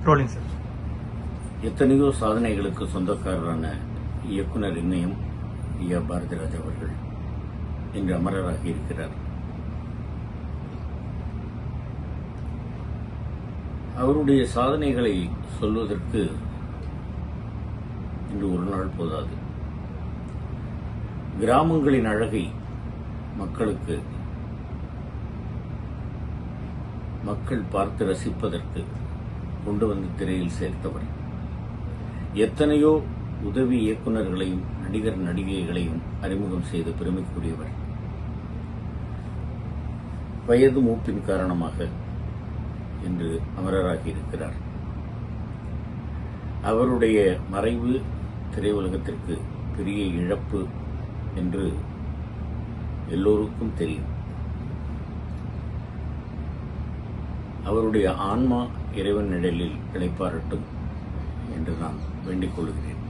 Rolling sir. எத்தனையோ சாதனைகளுக்கு சொந்தக்காரரான இயக்குனர் இமயம் ஐயா பாரதிராஜ் அவர்கள் இன்று அமரராகி இருக்கிறார். அவருடைய சாதனைகளை சொல்வதற்கு இன்று ஒரு நாள் போதாது. கிராமங்களின் அழகை மக்கள் பார்த்து ரசிப்பதற்கு கொண்டு வந்து திரையில் சேர்த்தவர். எத்தனையோ உதவி இயக்குநர்களையும் நடிகர் நடிகைகளையும் அறிமுகம் செய்து பெருமைக்குரியவர். வயது மூப்பின் காரணமாக இன்று அமரராகி இருக்கிறார். அவருடைய மறைவு திரையுலகத்திற்கு பெரிய இழப்பு என்று எல்லோருக்கும் தெரியும். அவருடைய ஆன்மா இறைவன் நிழலில் இளைப்பாறட்டும் என்று நான் வேண்டிக் கொள்கிறேன்.